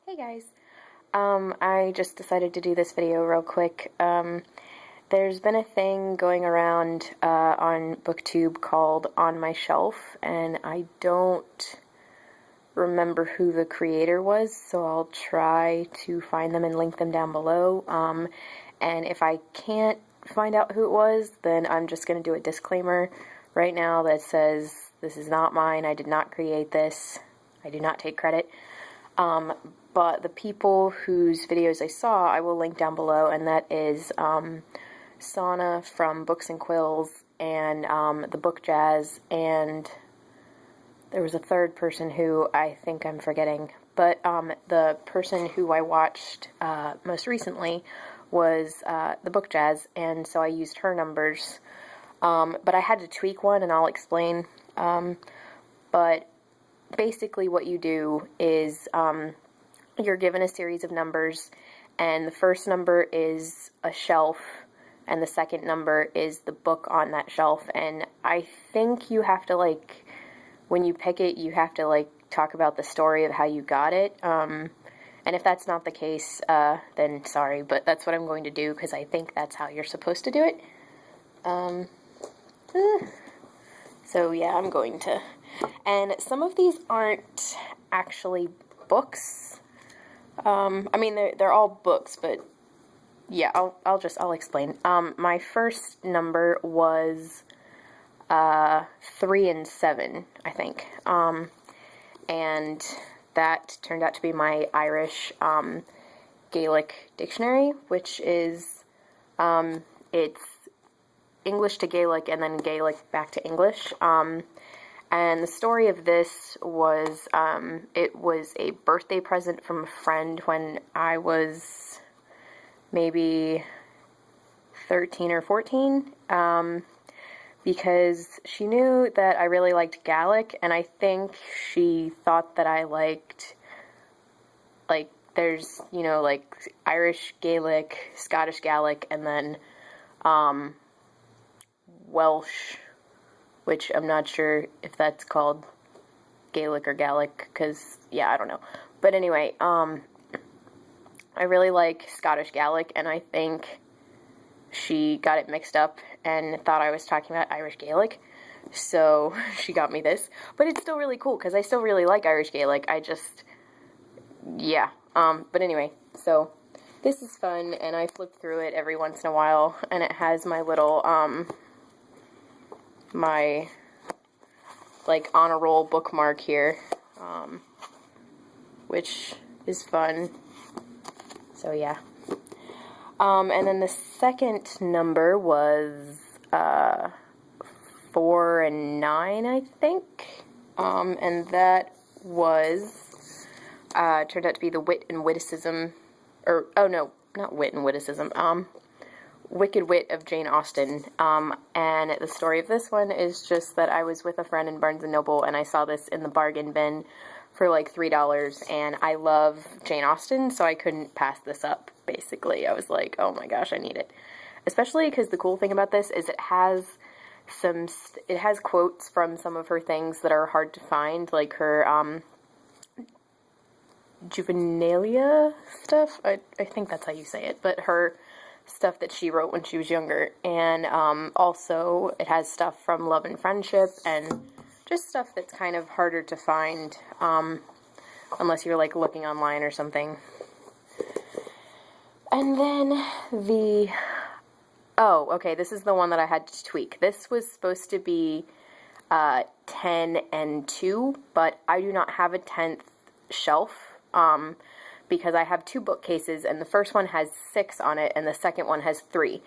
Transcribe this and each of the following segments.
Hey guys, I just decided to do this video real quick. There's been a thing going around on BookTube called On My Shelf, and I don't remember who the creator was, so I'll try to find them and link them down below. And if I can't find out who it was, then I'm just going to do a disclaimer right now that says this is not mine, I did not create this, I do not take credit. But the people whose videos I saw, I will link down below, and that is Sana from Books and Quills, and the Book Jazz, and there was a third person who I think I'm forgetting. But the person who I watched most recently was the Book Jazz, and so I used her numbers. But I had to tweak one, and I'll explain. But basically what you do is you're given a series of numbers, and the first number is a shelf, and the second number is the book on that shelf. And I think you have to, like, when you pick it, you have to, like, talk about the story of how you got it. And if that's not the case, then sorry, but that's what I'm going to do, because I think that's how you're supposed to do it. So yeah, I'm going to. And some of these aren't actually books. I mean, they're all books, but yeah, I'll explain. My first number was 3 and 7, I think. And that turned out to be my Irish Gaelic dictionary, which is it's English to Gaelic and then Gaelic back to English. And the story of this was, it was a birthday present from a friend when I was maybe 13 or 14, because she knew that I really liked Gaelic, and I think she thought that I liked, like, there's, you know, like, Irish Gaelic, Scottish Gaelic, and then, Welsh, which I'm not sure if that's called Gaelic or Gaelic, because, yeah, I don't know. But anyway, I really like Scottish Gaelic, and I think she got it mixed up and thought I was talking about Irish Gaelic, so she got me this. But it's still really cool, because I still really like Irish Gaelic, I just, yeah. But anyway, so this is fun, and I flip through it every once in a while, and it has my little, my, like, on a roll bookmark here, which is fun, so yeah. And then the second number was, 4 and 9, I think, and that was, turned out to be the Wit and Witticism, or, oh no, not Wit and Witticism, Wicked Wit of Jane Austen. And the story of this one is just that I was with a friend in Barnes & Noble, and I saw this in the bargain bin for like $3, and I love Jane Austen, so I couldn't pass this up, basically. I was like, oh my gosh, I need it. Especially because the cool thing about this is it has quotes from some of her things that are hard to find, like her, juvenilia stuff? I think that's how you say it, but her stuff that she wrote when she was younger, and also it has stuff from Love and Friendship, and just stuff that's kind of harder to find, unless you're like looking online or something. And then okay, this is the one that I had to tweak. This was supposed to be 10 and 2, but I do not have a 10th shelf, because I have 2 bookcases, and the first one has 6 on it, and the second one has 3.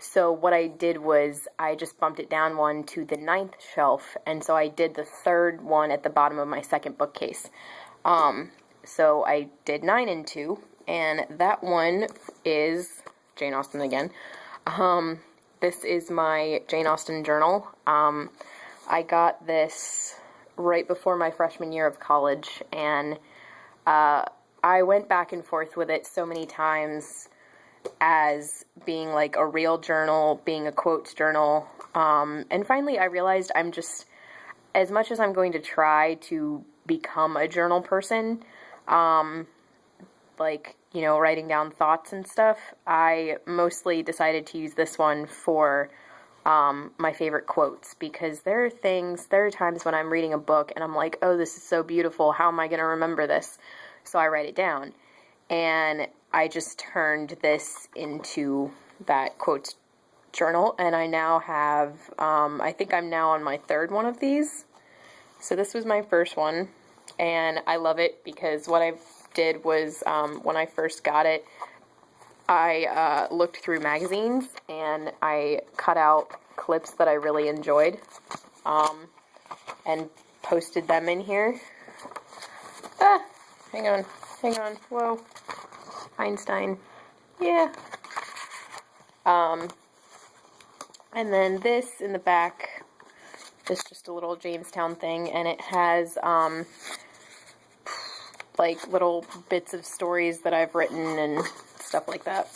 So what I did was I just bumped it down one to the 9th shelf, and so I did the third one at the bottom of my second bookcase. So I did 9 and 2, and that one is Jane Austen again. This is my Jane Austen journal. I got this right before my freshman year of college, and I went back and forth with it so many times as being like a real journal, being a quotes journal, and finally I realized I'm just, as much as I'm going to try to become a journal person, like, you know, writing down thoughts and stuff, I mostly decided to use this one for my favorite quotes, because there are times when I'm reading a book and I'm like, oh, this is so beautiful, how am I going to remember this? So I write it down, and I just turned this into that quotes journal, and I now have, I think I'm now on my third one of these. So this was my first one, and I love it because what I did was, when I first got it, I looked through magazines and I cut out clips that I really enjoyed, and posted them in here. Ah, hang on, whoa, Einstein, yeah. And then this in the back is just a little Jamestown thing, and it has, like, little bits of stories that I've written and stuff like that.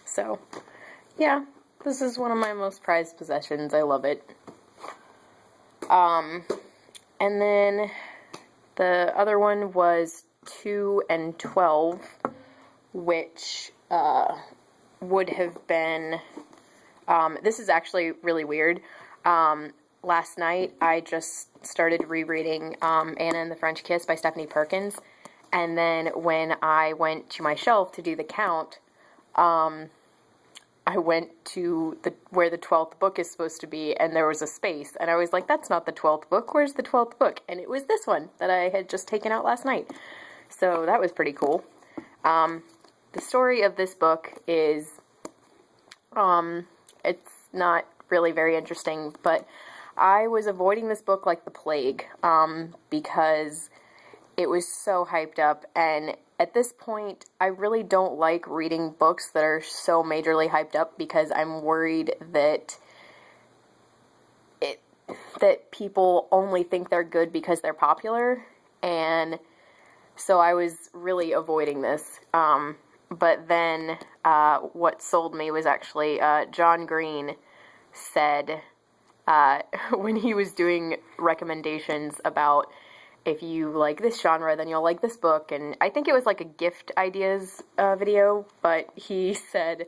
So, yeah, this is one of my most prized possessions. I love it. And then the other one was 2 and 12, which would have been, this is actually really weird. Last night I just started rereading Anna and the French Kiss by Stephanie Perkins, and then when I went to my shelf to do the count, I went to where the 12th book is supposed to be, and there was a space, and I was like, that's not the 12th book, where's the 12th book? And it was this one that I had just taken out last night. So that was pretty cool. The story of this book is, it's not really very interesting, but I was avoiding this book like the plague, because it was so hyped up, and at this point, I really don't like reading books that are so majorly hyped up, because I'm worried that people only think they're good because they're popular, and so I was really avoiding this. But then what sold me was actually John Green said, when he was doing recommendations about, if you like this genre, then you'll like this book, and I think it was like a gift ideas video, but he said,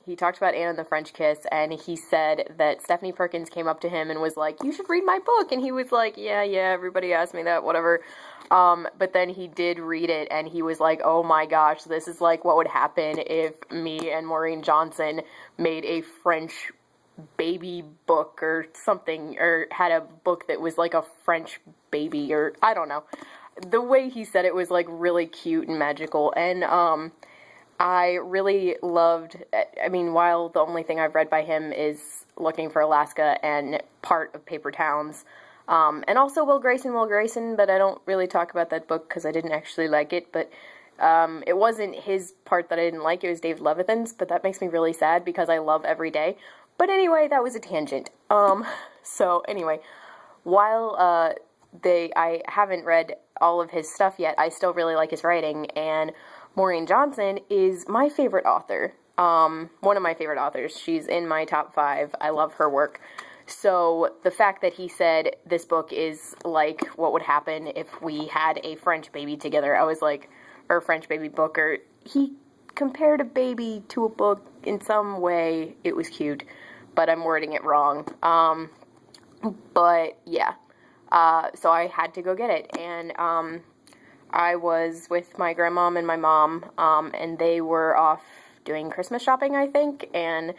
he talked about Anna and the French Kiss, and he said that Stephanie Perkins came up to him and was like, you should read my book, and he was like, yeah, everybody asked me that, whatever. But then he did read it, and he was like, oh my gosh, this is like what would happen if me and Maureen Johnson made a French baby book or something, or had a book that was like a French baby, or I don't know. The way he said it was like really cute and magical, and I really loved, I mean, while the only thing I've read by him is Looking for Alaska and part of Paper Towns, and also Will Grayson, but I don't really talk about that book because I didn't actually like it, but it wasn't his part that I didn't like, it was Dave Levithan's, but that makes me really sad because I love Every Day. But anyway, that was a tangent. So anyway, while I haven't read all of his stuff yet, I still really like his writing, and Maureen Johnson is my favorite author. One of my favorite authors. She's in my top 5. I love her work. So the fact that he said this book is like what would happen if we had a French baby together, I was like, or a French baby book, or he compared a baby to a book in some way. It was cute, but I'm wording it wrong. But yeah, so I had to go get it, and I was with my grandmom and my mom, and they were off doing Christmas shopping, I think, and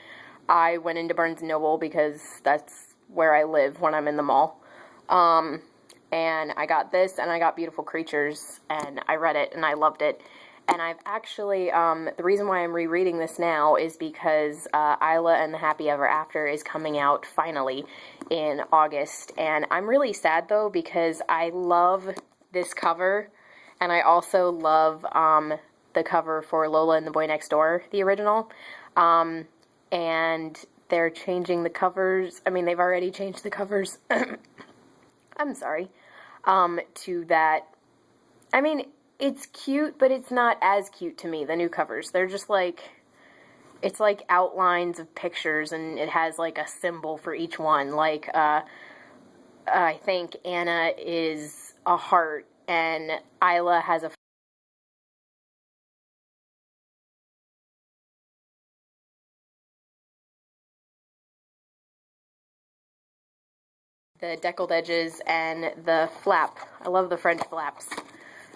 I went into Barnes & Noble because that's where I live when I'm in the mall. And I got this, and I got Beautiful Creatures, and I read it, and I loved it. And I've actually, the reason why I'm rereading this now is because Isla and the Happy Ever After is coming out finally in August. And I'm really sad, though, because I love this cover, and I also love the cover for Lola and the Boy Next Door, the original. And they're changing the covers. I mean, they've already changed the covers. I'm sorry. To that. I mean, it's cute, but it's not as cute to me, the new covers. They're just like, it's like outlines of pictures, and it has like a symbol for each one. Like, I think Anna is a heart, and Isla has a the deckled edges and the flap. I love the French flaps.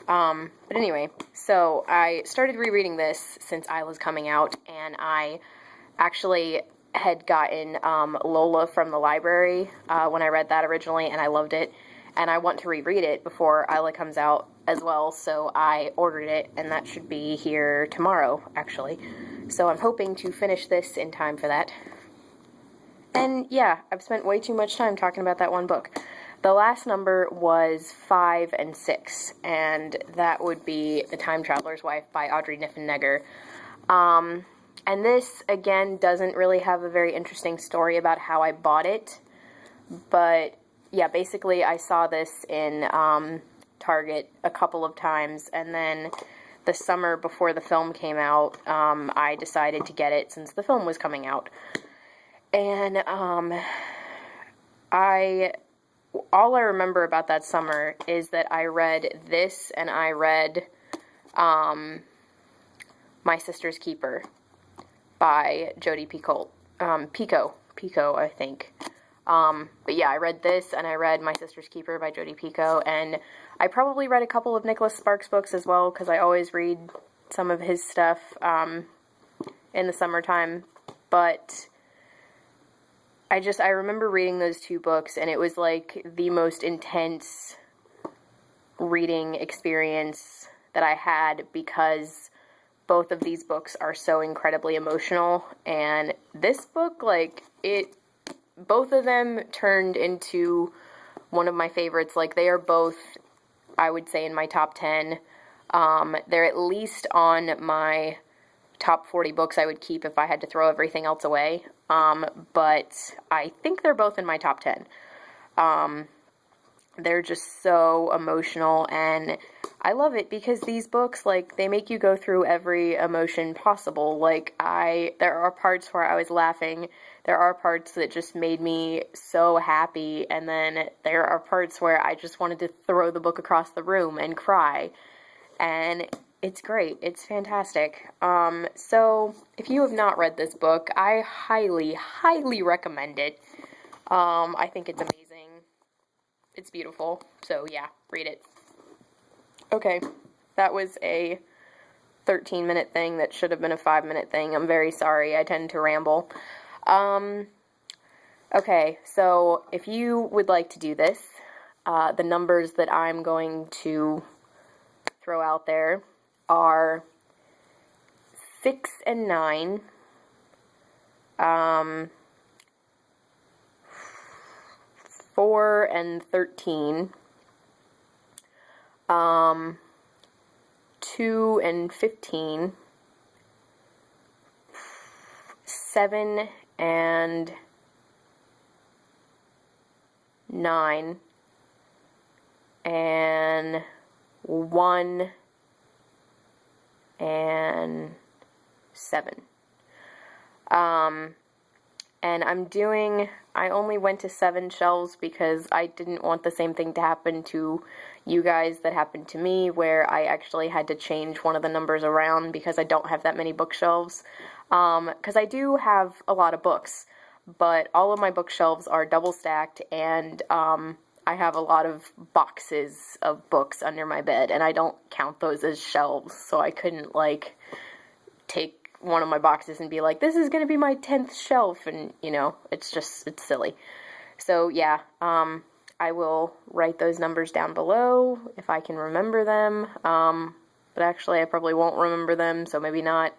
But anyway, so I started rereading this since Isla's coming out, and I actually had gotten Lola from the library when I read that originally, and I loved it. And I want to reread it before Isla comes out as well, so I ordered it, and that should be here tomorrow, actually. So I'm hoping to finish this in time for that. And yeah, I've spent way too much time talking about that one book. The last number was 5 and 6, and that would be The Time Traveler's Wife by Audrey Niffenegger. And this, again, doesn't really have a very interesting story about how I bought it, but yeah, basically I saw this in Target a couple of times, and then the summer before the film came out, I decided to get it since the film was coming out. And all I remember about that summer is that I read this, and I read My Sister's Keeper by Jodi Picoult. Pico, I think. But yeah, I read this, and I read My Sister's Keeper by Jodi Picoult, and I probably read a couple of Nicholas Sparks books as well, because I always read some of his stuff in the summertime, but I remember reading those two books, and it was like the most intense reading experience that I had, because both of these books are so incredibly emotional, and this book, like, both of them turned into one of my favorites. Like, they are both, I would say, in my top 10. They're at least on my top 40 books I would keep if I had to throw everything else away. But I think they're both in my top 10. They're just so emotional, and I love it because these books, like, they make you go through every emotion possible. Like, there are parts where I was laughing, there are parts that just made me so happy, and then there are parts where I just wanted to throw the book across the room and cry, and it's great. It's fantastic. So, if you have not read this book, I highly, highly recommend it. I think it's amazing. It's beautiful. So, yeah, read it. Okay, that was a 13-minute thing that should have been a 5-minute thing. I'm very sorry. I tend to ramble. Okay, so if you would like to do this, the numbers that I'm going to throw out there are 6 and 9, 4 and 13, 2 and 15, 7 and 9, and 1 and 7. And I only went to 7 shelves because I didn't want the same thing to happen to you guys that happened to me, where I actually had to change one of the numbers around because I don't have that many bookshelves. Because I do have a lot of books, but all of my bookshelves are double stacked, and I have a lot of boxes of books under my bed, and I don't count those as shelves, so I couldn't, like, take one of my boxes and be like, this is going to be my 10th shelf, and, you know, it's silly. So, yeah, I will write those numbers down below if I can remember them, but actually I probably won't remember them, so maybe not.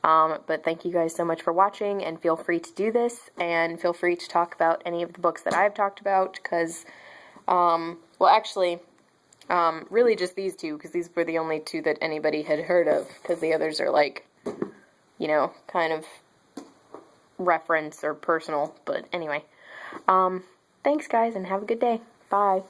But thank you guys so much for watching, and feel free to do this, and feel free to talk about any of the books that I've talked about, because, well, actually, really just these two, because these were the only two that anybody had heard of, because the others are, like, you know, kind of reference or personal, but anyway, thanks guys, and have a good day. Bye.